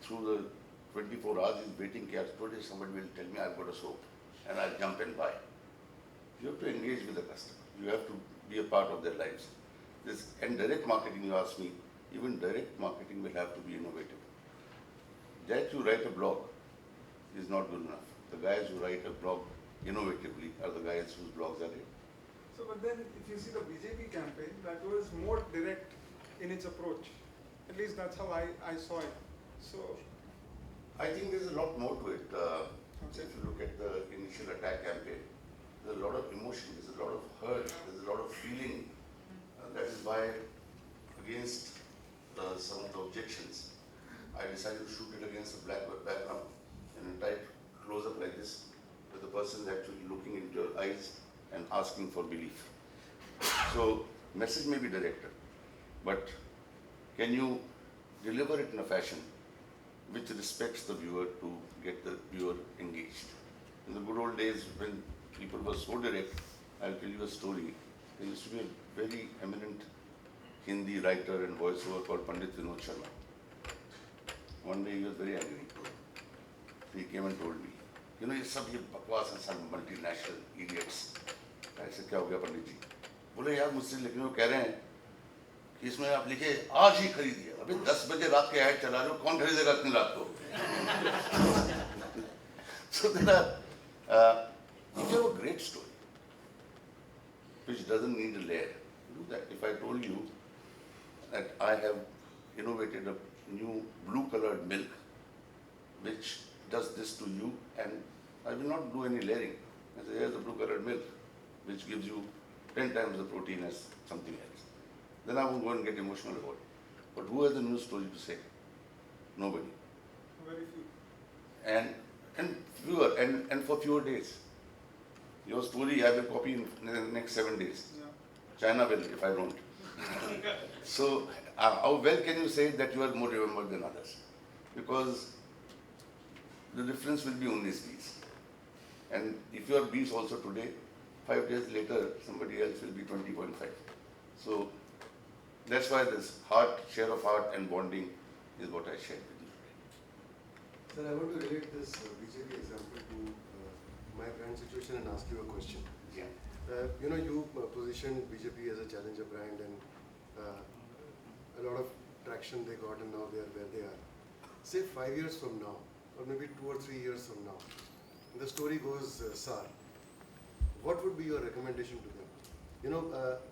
through the 24 hours he's waiting, today somebody will tell me I've got a soap and I'll jump and buy. You have to engage with the customer. You have to be a part of their lives. And direct marketing, you ask me, even direct marketing will have to be innovative. That you write a blog is not good enough. The guys who write a blog innovatively are the guys whose blogs are it. So, but then if you see the BJP campaign, that was more direct in its approach. At least that's how I saw it. So, I think there's a lot more to it. If you look at the initial attack campaign, there's a lot of emotion, there's a lot of hurt, there's a lot of feeling. That is why, against some of the objections, I decided to shoot it against a black background and a tight close-up like this, where the person is actually looking into your eyes and asking for belief. So, message may be directed, but can you deliver it in a fashion which respects the viewer to get the viewer engaged? In the good old days when people were so direct, I'll tell you a story. There used to be a very eminent Hindi writer and voiceover called Pandey. One day he was very angry. He came and told me, you know, ये सब ये बकवास हैं, सब multinational idiots. ऐसे क्या हो गया पंडित जी? बोले यार मुझसे लिखने को कह रहे हैं कि इसमें आप लिखे आज ही खरीदिए. अभी 10 बजे रात के ऐड चला रहे हो, कौन खरीदेगा इतनी रात को? So there are, if you have a great story, which doesn't need a layer, do that. If I told you that I have innovated a new blue-colored milk, which does this to you, and I will not do any layering. I say, here's the blue-colored milk, which gives you 10 times the protein as something else. Then I won't go and get emotional about it. But who has a new story to say? Nobody. very few. And for fewer days. Your story I will copy in the next 7 days. Yeah. China will if I don't. So how well can you say that you are more remembered than others? Because the difference will be only B's. And if you are B's also today, 5 days later somebody else will be 20.5. So that's why this share of heart and bonding is what I shared with you today. Sir, I want to relate this BJP example to my brand situation and ask you a question. Yeah. You positioned BJP as a challenger brand, and a lot of traction they got, and now they are where they are. Say 5 years from now, or maybe 2 or 3 years from now, the story goes sour. What would be your recommendation to them?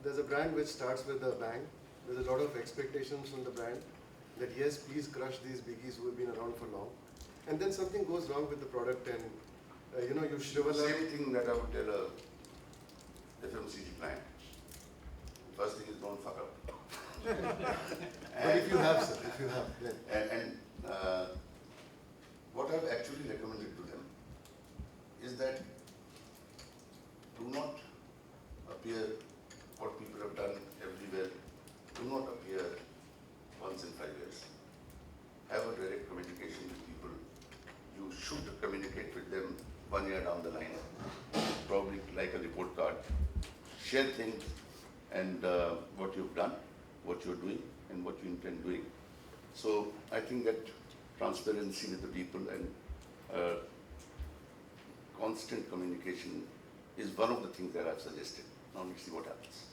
There's a brand which starts with a bang. There's a lot of expectations from the brand that yes, please crush these biggies who have been around for long. And then something goes wrong with the product, and you shrivel up. Same thing that I would tell a FMCG client. First thing is don't fuck up. But if you have, sir, if you have, then. What I've actually recommended to them is that do not appear what people have done everywhere. Do not appear once in 5 years. Have a direct communication with people. You should communicate with them 1 year down the line, probably like a report card. Share things and what you've done, what you're doing, and what you intend doing. So I think that transparency with the people and constant communication is one of the things that I've suggested. Now let's see what happens.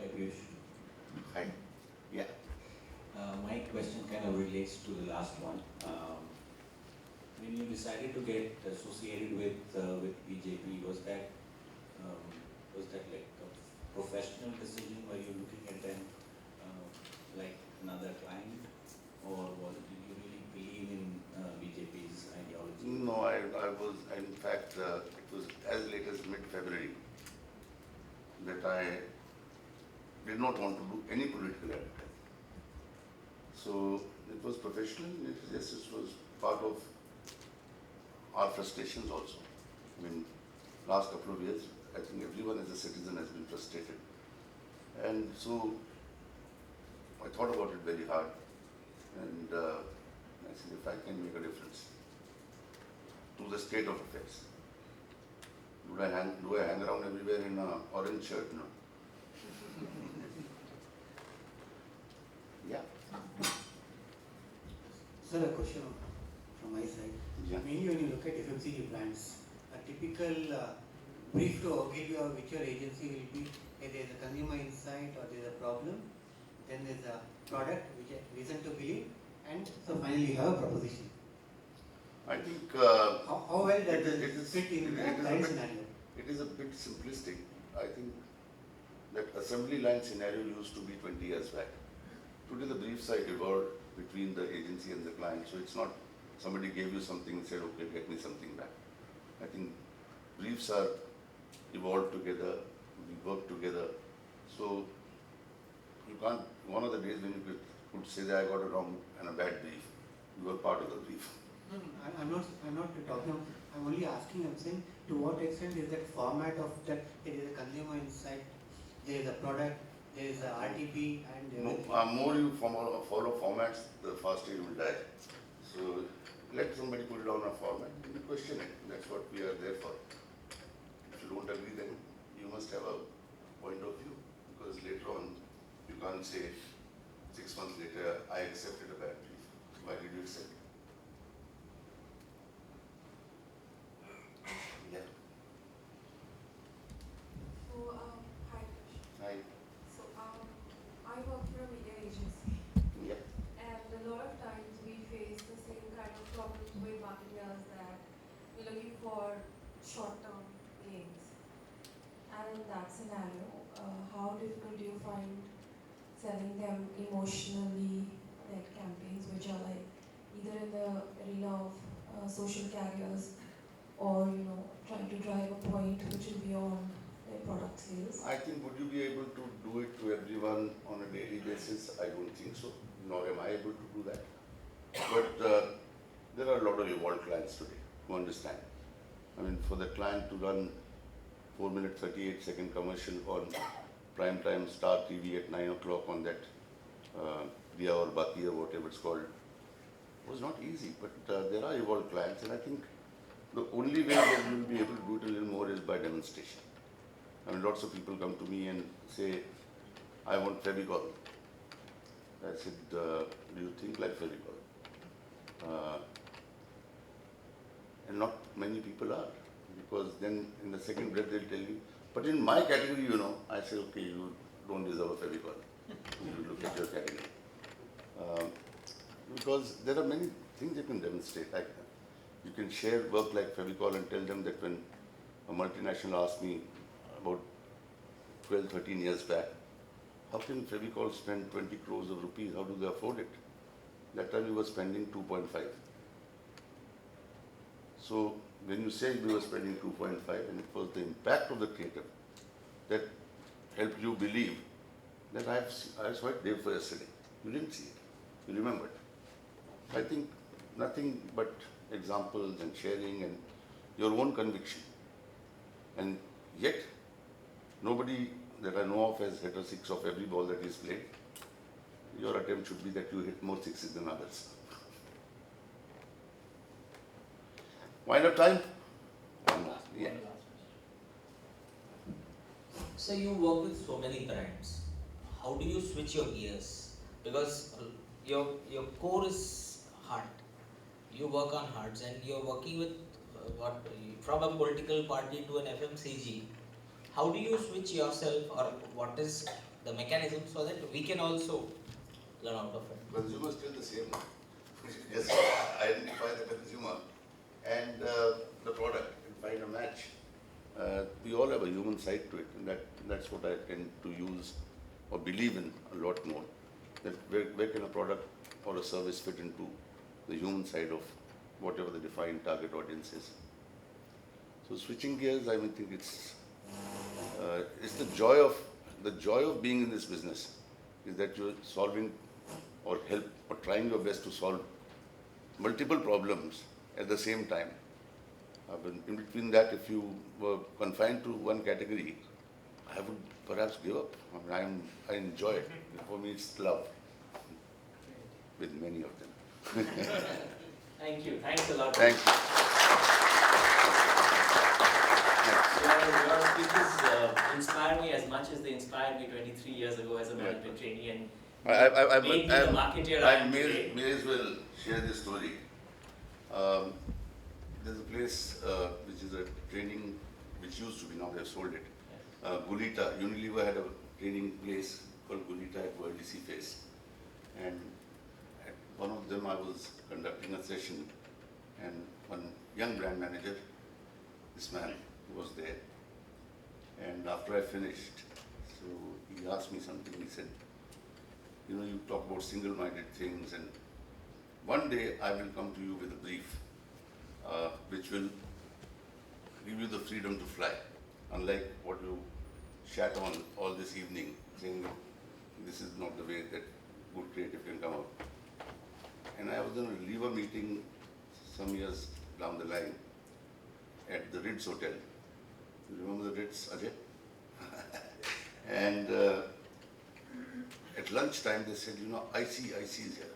Hi, Piyush. Hi. Yeah. My question kind of relates to the last one. When you decided to get associated with BJP, was that like a professional decision? Were you looking at them like another client, or did you really believe in BJP's ideology? No, I was, in fact, it was as late as mid-February that I did not want to do any political advertising. So it was professional. Yes, it was part of our frustrations also. I mean, last couple of years, I think everyone as a citizen has been frustrated. And so I thought about it very hard, and I said, if I can make a difference to the state of affairs, do I hang around everywhere in an orange shirt? No. Yeah, Sir, a question from my side. Yeah. Mainly when you look at FMCG brands, a typical brief to give you which your agency will be, if there is a consumer insight or there is a problem, then there is a product which is reason to believe, and so finally you have a proposition. I think How well does it it fit in the is a current bit- scenario? it is a bit simplistic. I think that assembly line scenario used to be 20 years back. Today the brief side evolved between the agency and the client, so it's not somebody gave you something and said, okay, get me something back. I think briefs are evolved together, we work together. So you can't, one of the days when you could say that I got a wrong and a bad brief, you were part of the brief. No, I'm not talking. I'm only asking. I'm saying to what extent is that format of that? There is a consumer insight, there is a product, there is a RTP, and More you follow formats, the faster you will die. So let somebody put down a format and you question it. That's what we are there for. If you don't agree, then you must have a point of view, because later on you can't say 6 months later, I accepted a bad brief. Why did you accept it? Yeah. So, hi, Piyush. I, So, I work for a media agency, yeah. and a lot of times we face the same kind of problems with marketers that we're looking for short-term gains. And in that scenario, how difficult do you find selling them emotionally led campaigns, which are like either in the arena of social carriers or trying to drive a point which is beyond their product sales? I think would you be able to do it to everyone on a daily basis? I don't think so, nor am I able to do that. But there are a lot of evolved clients today who understand. I mean, for the client to run 4-minute 38-second commercial on prime time Star TV at 9 o'clock on that Diya or Baki or whatever it's called was not easy. But there are evolved clients, and I think the only way that we will be able to do it a little more is by demonstration. I mean, lots of people come to me and say, I want Fevicol. I said, do you think like Fevicol? And not many people are, because then in the second breath they'll tell you, but in my category, I say, okay, you don't deserve a Fevicol. You look at your category. Because there are many things you can demonstrate. Like, you can share work like Fevicol and tell them that when a multinational asked me about 12, 13 years back, how can Fevicol spend 20 crores of rupees? How do they afford it? That time we were spending 2.5. So when you say we were spending 2.5, and it was the impact of the creative that helped you believe that I saw it day before yesterday. You didn't see it. You remembered. I think nothing but examples and sharing and your own conviction. And yet, nobody that I know of has hit a six of every ball that is played. Your attempt should be that you hit more sixes than others. Wind up time? One more. Yeah. So you work with so many brands. How do you switch your gears? Because your core is heart. You work on hearts, and you're working with from a political party to an FMCG. How do you switch yourself, or what is the mechanism so that we can also learn out of it? Consumer is still the same. Just identify the consumer and the product and find a match. We all have a human side to it, and that's what I tend to use or believe in a lot more. That where can a product or a service fit into the human side of whatever the defined target audience is. So switching gears, I think it's the joy of being in this business is that you're solving or trying your best to solve multiple problems at the same time. In between that, if you were confined to one category, I would perhaps give up. I enjoy it. For me, it's love with many of them. Thank you. Thanks a lot. Thank you. Your speeches inspire me as much as they inspired me 23 years ago as a management trainee, and Maybe the marketeer I am today. may as well share this story. There's a place which is a training, which used to be, now they've sold it. Gulita, Unilever had a training place called Gulita at World DC Face. And at one of them I was conducting a session, and one young brand manager, this man, was there. And after I finished, so he asked me something. He said, you know, you talk about single-minded things, and one day I will come to you with a brief which will give you the freedom to fly, unlike what you shat on all this evening, saying this is not the way that good creative can come out. And I was in a lever meeting some years down the line at the Ritz Hotel. You remember the Ritz, Ajay? And at lunchtime they said, you know, IC is here.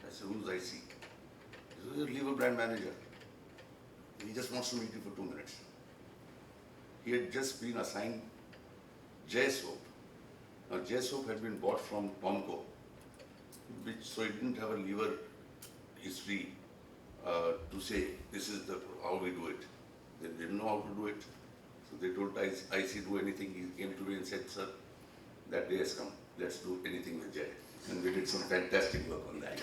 I said, who's IC? He said, lever brand manager. He just wants to meet you for 2 minutes. He had just been assigned Jay Soap. Now Jay Soap had been bought from Pomco, so he didn't have a lever history to say this is how we do it. They didn't know how to do it. So they told IC do anything. He came to me and said, sir, that day has come. Let's do anything with Jay. And we did some fantastic work on that.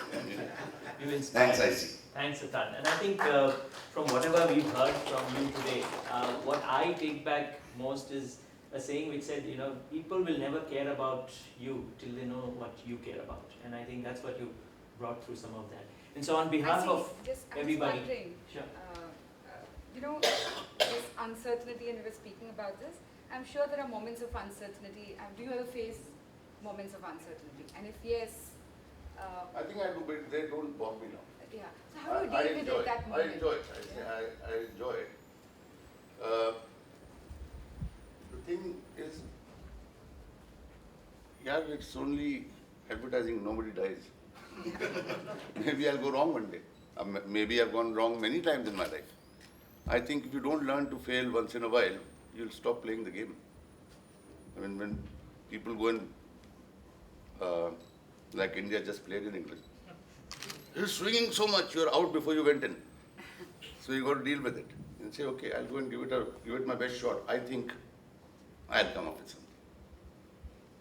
You inspired. Thanks, IC. Thanks, Atan. And I think from whatever we've heard from you today, what I take back most is a saying which said, you know, people will never care about you till they know what you care about. And I think that's what you brought through some of that. And so on behalf of everybody. Sure. You know, this uncertainty, and we were speaking about this, I'm sure there are moments of uncertainty. Do you ever face moments of uncertainty? And if yes, I think I do, but they don't bother me now. yeah. So how do you deal with it, that moment? I enjoy it. I enjoy it. The thing is, yeah, it's only advertising, nobody dies. Maybe I'll go wrong one day. Maybe I've gone wrong many times in my life. I think if you don't learn to fail once in a while, you'll stop playing the game. I mean, when people go and, like India just played in England, you're swinging so much, you're out before you went in. So you got to deal with it and say, okay, I'll go and give it my best shot. I think I'll come up with something.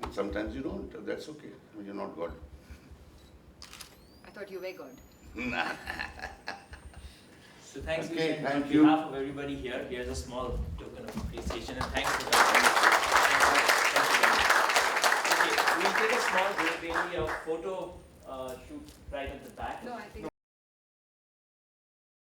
And sometimes you don't. That's okay. I mean, you're not God. I thought you were God. Nah. So thanks, Okay, Piyush, and thank on you. behalf of everybody here, here's a small token of appreciation and thanks for that. Okay, we'll take a small break, maybe a photo shoot right at the back. No, I think.